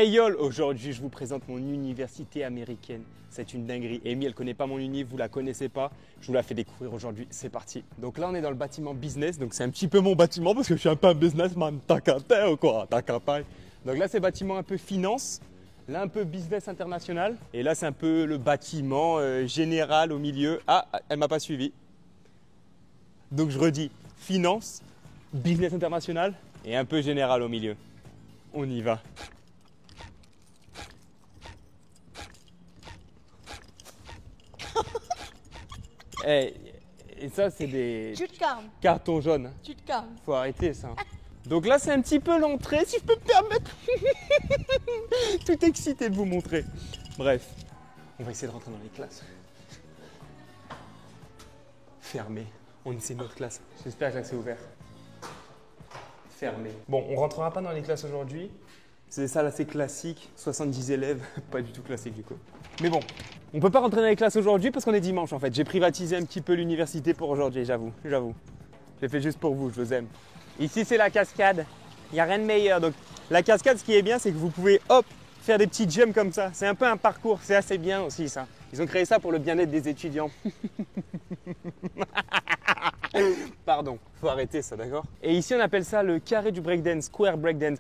Hey y'all, aujourd'hui je vous présente mon université américaine. C'est une dinguerie. Amy, elle connaît pas mon uni, vous la connaissez pas. Je vous la fais découvrir aujourd'hui, c'est parti. Donc là on est dans le bâtiment business, donc c'est un petit peu mon bâtiment parce que je suis un peu un businessman. T'as capté ou quoi? T'as capté? Donc là c'est bâtiment un peu finance, là un peu business international. Et là c'est un peu le bâtiment général au milieu. Ah, elle m'a pas suivi. Donc je redis, finance, business international et un peu général au milieu. On y va. Et ça, c'est des Tu te calmes. cartons jaunes. Tu te calmes. Faut arrêter ça. Donc là, c'est un petit peu l'entrée, si je peux me permettre. Tout excité de vous montrer. Bref, on va essayer de rentrer dans les classes. Fermé. C'est notre classe. J'espère que c'est ouvert. Fermé. Bon, on rentrera pas dans les classes aujourd'hui. C'est des salles assez classiques, 70 élèves, pas du tout classique du coup. Mais bon, on peut pas rentrer dans les classes aujourd'hui parce qu'on est dimanche en fait. J'ai privatisé un petit peu l'université pour aujourd'hui, j'avoue. J'ai fait juste pour vous, je vous aime. Ici c'est la cascade, il n'y a rien de meilleur. Donc la cascade, ce qui est bien, c'est que vous pouvez hop, faire des petits jumps comme ça. C'est un peu un parcours, c'est assez bien aussi ça. Ils ont créé ça pour le bien-être des étudiants. Pardon, faut arrêter ça, d'accord? Et ici on appelle ça le carré du breakdance, square breakdance.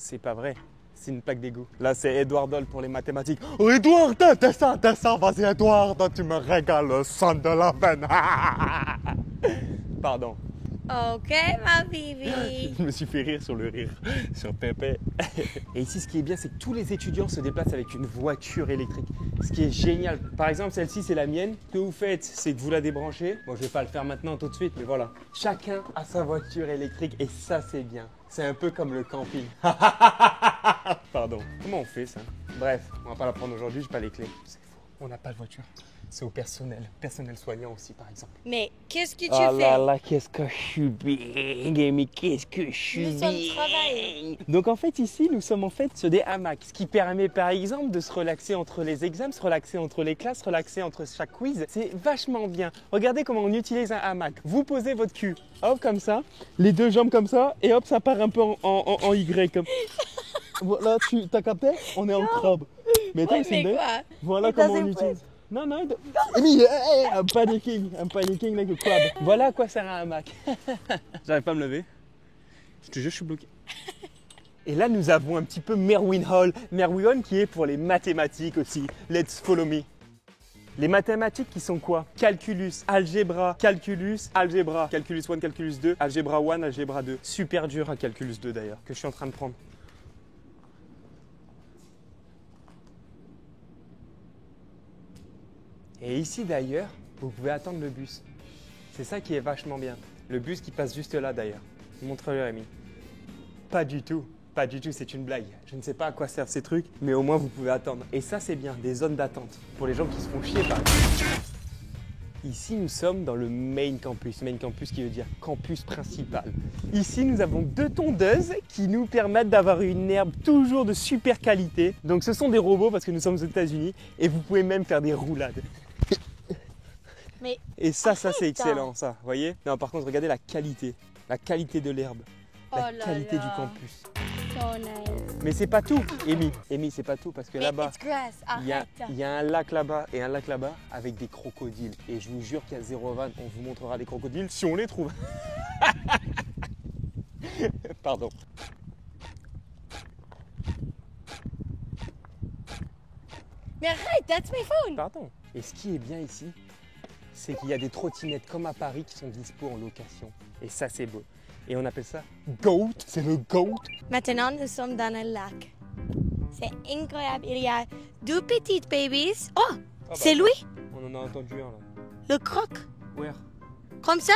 C'est pas vrai, c'est une plaque d'égout. Là, c'est Edward Doll pour les mathématiques. Oh, Edward, t'as ça, vas-y, Edward, tu me régales le sang de la veine. Pardon. Ok, ma bibi. Je me suis fait rire sur le rire, sur Pépé. Et ici, ce qui est bien, c'est que tous les étudiants se déplacent avec une voiture électrique. Ce qui est génial. Par exemple, celle-ci, c'est la mienne. Ce que vous faites, c'est que vous la débranchez. Bon, je vais pas le faire maintenant tout de suite, mais voilà. Chacun a sa voiture électrique et ça, c'est bien. C'est un peu comme le camping. Pardon. Comment on fait ça? Bref, on va pas la prendre aujourd'hui, j'ai pas les clés. C'est faux. On n'a pas de voiture. C'est au personnel. Personnel soignant aussi, par exemple. Mais qu'est-ce que tu Oh fais? là là, qu'est-ce que je suis bien, mais qu'est-ce que je suis Nous bien. sommes travaillés. Donc en fait ici, nous sommes en fait sur des hamacs, ce qui permet par exemple de se relaxer entre les examens, se relaxer entre les classes, se relaxer entre chaque quiz. C'est vachement bien. Regardez comment on utilise un hamac. Vous posez votre cul, hop comme ça, les deux jambes comme ça, et hop ça part un peu en Y comme. Voilà, t'as capté? On est en crabe. Mais attends, Ouais, c'est mais bien. quoi? Voilà It comment on doesn't utilise. Non, Amy, I'm panicking like a crab. Voilà à quoi sert un hamac. J'arrive pas à me lever. Je te jure, je suis bloqué. Et là, nous avons un petit peu Merwin Hall. Merwin Hall qui est pour les mathématiques aussi. Let's follow me. Les mathématiques qui sont quoi? Calculus, algèbre, calculus, algèbre. Calculus 1, calculus 2, algèbre 1, algèbre 2. Super dur à calculus 2 d'ailleurs, que je suis en train de prendre. Et ici d'ailleurs, vous pouvez attendre le bus. C'est ça qui est vachement bien. Le bus qui passe juste là d'ailleurs. Montre-le Rémi. Pas du tout, c'est une blague. Je ne sais pas à quoi servent ces trucs, mais au moins vous pouvez attendre. Et ça c'est bien, des zones d'attente. Pour les gens qui se font chier par exemple. Ici nous sommes dans le main campus qui veut dire campus principal. Ici nous avons 2 tondeuses qui nous permettent d'avoir une herbe toujours de super qualité. Donc ce sont des robots parce que nous sommes aux États-Unis et vous pouvez même faire des roulades. Mais Et ça c'est arrête, excellent, ça, vous voyez? Non, par contre, regardez la qualité de l'herbe, la Oh là qualité là. du campus. so nice. Mais c'est pas tout, Amy, c'est pas tout, parce que Mais là-bas, it's grass. il Arrête. y a un lac là-bas et un lac là-bas avec des crocodiles. Et je vous jure qu'il y a 0 vanne, on vous montrera des crocodiles si on les trouve. Pardon. Mais arrête, that's my phone. Pardon. Et ce qui est bien ici, c'est qu'il y a des trottinettes comme à Paris qui sont dispo en location. Et ça, c'est beau. Et on appelle ça GOAT, c'est le GOAT. Maintenant, nous sommes dans un lac. C'est incroyable. Il y a 2 petites babies. Oh, c'est lui, On en a entendu un là. le croc. Where? Comme ça?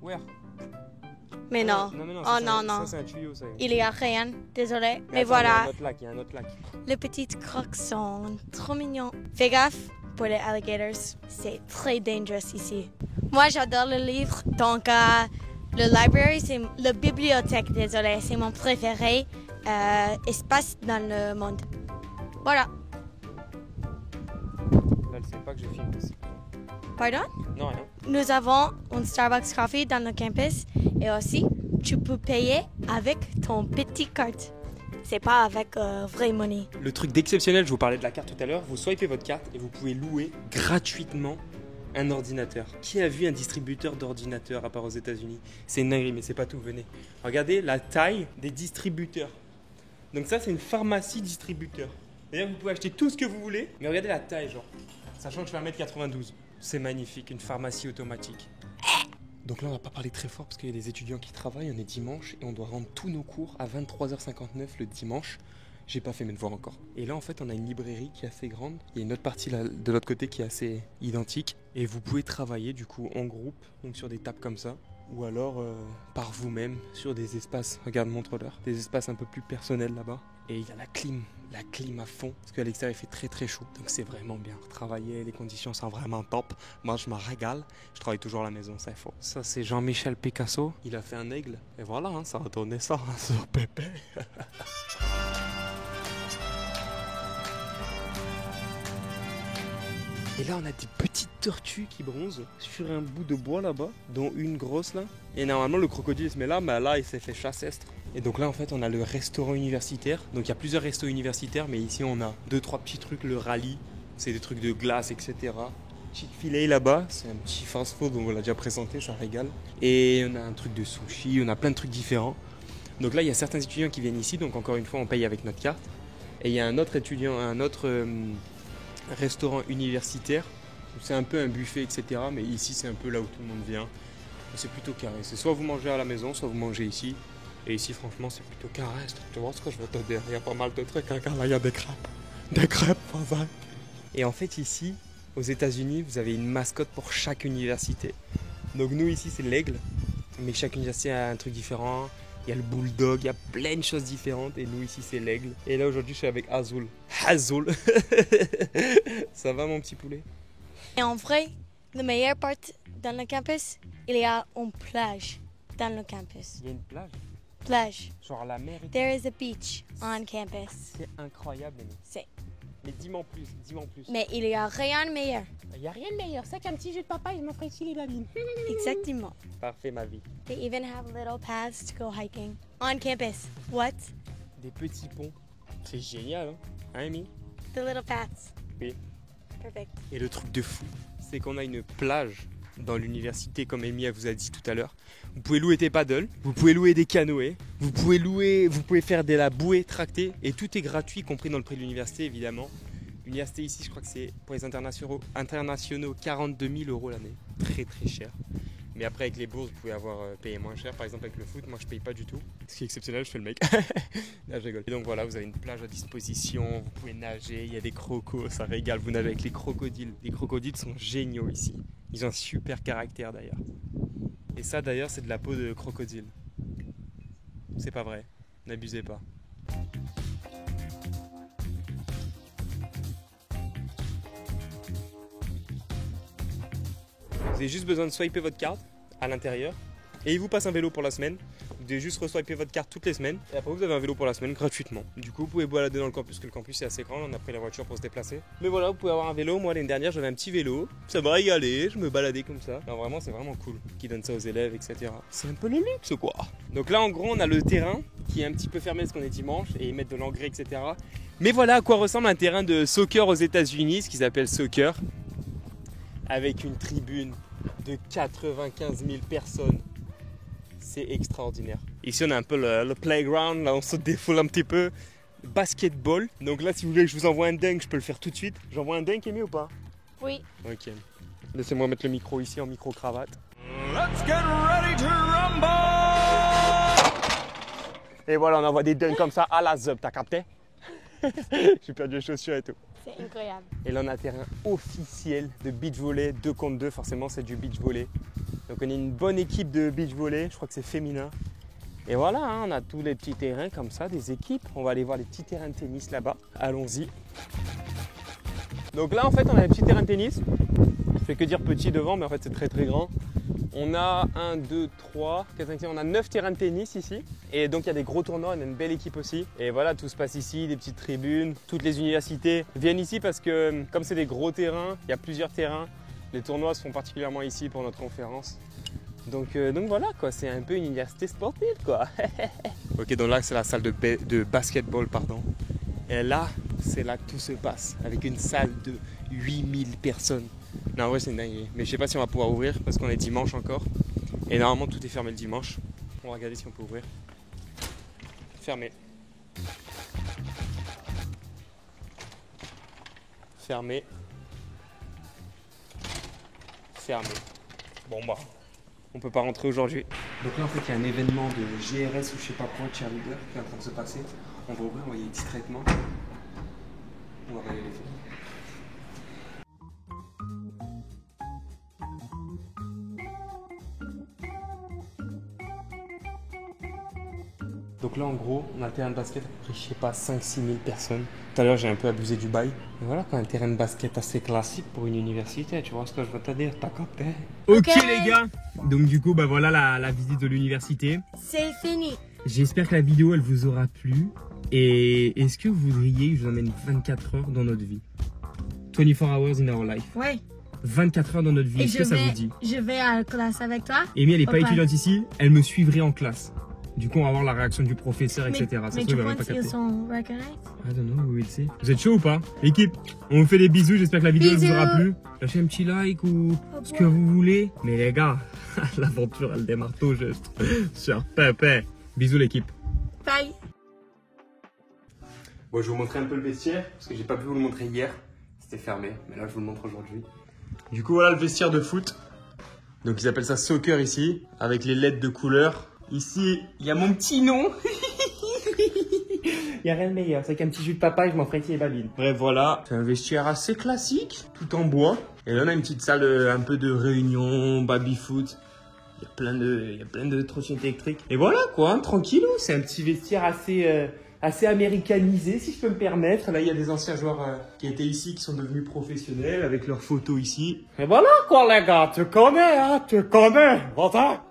Where? Mais non. Non, Oh ça, non, ça, non. c'est un tuyau, ça. Il y a rien. Désolé. Mais attends, voilà. Il y a un autre lac. Les petites crocs sont trop mignons. Fais gaffe pour les alligators. C'est très dangereux ici. Moi, j'adore le livre. Donc, le library, c'est la bibliothèque, désolé. C'est mon préféré espace dans le monde. Voilà. Là, elle sait pas que je filme ici. Pardon? Non, rien. Nous avons un Starbucks Coffee dans le campus et aussi tu peux payer avec ton petit carte. C'est pas avec vraie monnaie. Le truc d'exceptionnel, je vous parlais de la carte tout à l'heure, vous swipez votre carte et vous pouvez louer gratuitement un ordinateur. Qui a vu un distributeur d'ordinateurs à part aux États-Unis? C'est une dinguerie, mais c'est pas tout. Venez. Regardez la taille des distributeurs. Donc ça, c'est une pharmacie distributeur. C'est-à-dire que vous pouvez acheter tout ce que vous voulez, mais regardez la taille, genre. Sachant que je fais 1m92. C'est magnifique, une pharmacie automatique. Donc là, on va pas parler très fort parce qu'il y a des étudiants qui travaillent. On est dimanche et on doit rendre tous nos cours à 23h59 le dimanche. J'ai pas fait mes devoirs encore. Et là, en fait, on a une librairie qui est assez grande. Il y a une autre partie là, de l'autre côté qui est assez identique. Et vous pouvez travailler du coup en groupe, donc sur des tables comme ça. Ou alors par vous-même sur des espaces, regarde, montre-leur, des espaces un peu plus personnels là-bas. Et il y a la clim à fond, parce qu'à l'extérieur il fait très très chaud. Donc c'est vraiment bien. Travailler, les conditions sont vraiment top. Moi je me régale, je travaille toujours à la maison, c'est faux. Ça c'est Jean-Michel Picasso, il a fait un aigle. Et voilà, hein, ça a donné ça sur Pépé. Et là, on a des petites tortues qui bronzent sur un bout de bois là-bas, dont une grosse là. Et normalement, le crocodile se met là, mais là, il s'est fait chasser. Et donc là, en fait, on a le restaurant universitaire. Donc il y a plusieurs restos universitaires, mais ici, on a 2-3 petits trucs. Le rallye, c'est des trucs de glace, etc. Chick-fil-A là-bas, c'est un petit fast-food, on vous l'a déjà présenté, ça régale. Et on a un truc de sushi, on a plein de trucs différents. Donc là, il y a certains étudiants qui viennent ici, donc encore une fois, on paye avec notre carte. Et il y a un autre étudiant, restaurant universitaire, c'est un peu un buffet, etc. Mais ici, c'est un peu là où tout le monde vient. C'est plutôt carré. C'est soit vous mangez à la maison, soit vous mangez ici. Et ici, franchement, c'est plutôt carré. Tu vois ce que je veux te dire? Il y a pas mal de trucs. Regarde, là, il y a des crêpes. Des crêpes, voilà. Et en fait, ici, aux États-Unis, vous avez une mascotte pour chaque université. Donc nous, ici, c'est l'aigle. Mais chaque université a un truc différent. Il y a le bulldog, il y a plein de choses différentes. Et nous, ici, c'est l'aigle. Et là, aujourd'hui, je suis avec Azul. Azul. Ça va, mon petit poulet? Et en vrai, la meilleure partie dans le campus, il y a une plage dans le campus. Il y a une plage? Plage. Genre la mer et tout. There is a beach on campus. C'est incroyable, Amy. C'est. Mais dis-moi en plus, dis-moi en plus. Mais il y a rien de meilleur. Il n'y a rien de meilleur. C'est qu'un petit jeu de papa, il m'offre ici les babines. Exactement. Parfait, ma vie. They even have little paths to go hiking on campus. What? Des petits ponts. C'est génial, hein? Hein, Amy? The little paths. Oui. Perfect. Et le truc de fou, c'est qu'on a une plage dans l'université, comme Amy vous a dit tout à l'heure. Vous pouvez louer des paddles, vous pouvez louer des canoës, vous pouvez faire de la bouée tractée, et tout est gratuit, y compris dans le prix de l'université, évidemment. L'université ici, je crois que c'est pour les internationaux 42 000 € l'année. Très très cher. Mais après, avec les bourses, vous pouvez avoir payé moins cher. Par exemple, avec le foot, moi je paye pas du tout. Ce qui est exceptionnel, je fais le mec. Là, je rigole. Et donc voilà, vous avez une plage à disposition, vous pouvez nager, il y a des crocos, ça régale. Vous nagez avec les crocodiles. Les crocodiles sont géniaux ici. Ils ont un super caractère d'ailleurs. Et ça d'ailleurs, c'est de la peau de crocodile. C'est pas vrai, n'abusez pas. Vous avez juste besoin de swiper votre carte à l'intérieur et il vous passe un vélo pour la semaine. Vous devez juste reswiper votre carte toutes les semaines et après vous avez un vélo pour la semaine gratuitement. Du coup vous pouvez balader dans le campus, parce que le campus est assez grand, on a pris la voiture pour se déplacer. Mais voilà, vous pouvez avoir un vélo. Moi l'année dernière j'avais un petit vélo, ça m'a régalé, je me baladais comme ça. Non, vraiment c'est vraiment cool qui donne ça aux élèves, etc. C'est un peu le luxe quoi. Donc là en gros on a le terrain qui est un petit peu fermé parce qu'on est dimanche et ils mettent de l'engrais, etc. Mais voilà à quoi ressemble un terrain de soccer aux États-Unis, ce qu'ils appellent soccer, avec une tribune de 95 000 personnes. C'est extraordinaire. Ici on a un peu le playground, là on se défoule un petit peu. Basketball, donc là si vous voulez que je vous envoie un dunk, je peux le faire tout de suite. J'envoie un dunk, Amy, ou pas? Oui. Ok. Laissez-moi mettre le micro ici en micro-cravate. Let's get ready to rumble! Et voilà, on envoie des dunks comme ça à la zub, t'as capté? J'ai perdu les chaussures et tout. C'est incroyable. Et là on a un terrain officiel de beach volley 2 contre 2, forcément c'est du beach volley. Donc on est une bonne équipe de beach volley, je crois que c'est féminin. Et voilà, hein, on a tous les petits terrains comme ça, des équipes. On va aller voir les petits terrains de tennis là-bas. Allons-y. Donc là en fait on a les petits terrains de tennis. Je fais que dire petit devant, mais en fait c'est très très grand. On a 1, 2, 3, 4, 5, 6, on a 9 terrains de tennis ici. Et donc il y a des gros tournois, on a une belle équipe aussi. Et voilà, tout se passe ici, des petites tribunes. Toutes les universités viennent ici parce que comme c'est des gros terrains, il y a plusieurs terrains. Les tournois se font particulièrement ici pour notre conférence. Donc voilà quoi, c'est un peu une université sportive quoi. Ok, donc là c'est la salle de basketball, pardon. Et là, c'est là que tout se passe, avec une salle de 8000 personnes. Non, en vrai c'est une dinguerie. Mais je sais pas si on va pouvoir ouvrir parce qu'on est dimanche encore. Et normalement tout est fermé le dimanche. On va regarder si on peut ouvrir. Fermé. Fermé. Fermé. Bon bah, on peut pas rentrer aujourd'hui. Donc là en fait il y a un événement de GRS ou je sais pas quoi, cheerleader qui est en train de se passer. On va ouvrir, on va y aller discrètement. On va regarder les films. Donc là en gros, on a un terrain de basket, je sais pas, 5-6 000 personnes. Tout à l'heure j'ai un peu abusé du bail. Mais voilà, un terrain de basket assez classique pour une université, tu vois ce que je veux te dire, t'as capté? Ok les gars, donc du coup bah voilà la visite de l'université. C'est fini. J'espère que la vidéo elle vous aura plu. Et est-ce que vous voudriez que je vous emmène 24 heures dans notre vie? 24 hours in our life. Ouais. 24 heures dans notre vie, est-ce que ça vous dit? Je vais à la classe avec toi. Amy elle est pas Ok. étudiante ici, elle me suivrait en classe. Du coup on va voir la réaction du professeur, etc. Ça Mais se tu trouve, elle va penses pas qu'ils capter. sont recognized? I don't know, we will see. Vous êtes chaud ou pas? L'équipe, on vous fait des bisous, j'espère que la vidéo elle vous aura Bisous. plu. Lâchez un petit like ou ce que vous voulez. Mais les gars, l'aventure elle démarre tout juste sur Pépé. Bisous l'équipe. Bye. Bon, je vais vous montrer un peu le vestiaire, parce que j'ai pas pu vous le montrer hier. C'était fermé, mais là je vous le montre aujourd'hui. Du coup voilà le vestiaire de foot. Donc ils appellent ça soccer ici, avec les LED de couleur. Ici, il y a mon petit nom. Il n'y a rien de meilleur, c'est qu'un petit jus de papa et je m'en ferai les babines. Bref, voilà. C'est un vestiaire assez classique, tout en bois. Et là, on a une petite salle un peu de réunion, baby-foot. Il y a plein de trottinettes électriques. Et voilà, quoi, hein, tranquillou. C'est un petit vestiaire assez américanisé, si je peux me permettre. Là, il y a des anciens joueurs qui étaient ici, qui sont devenus professionnels, avec leurs photos ici. Et voilà, quoi, les gars, tu connais, hein, tu connais. Voilà.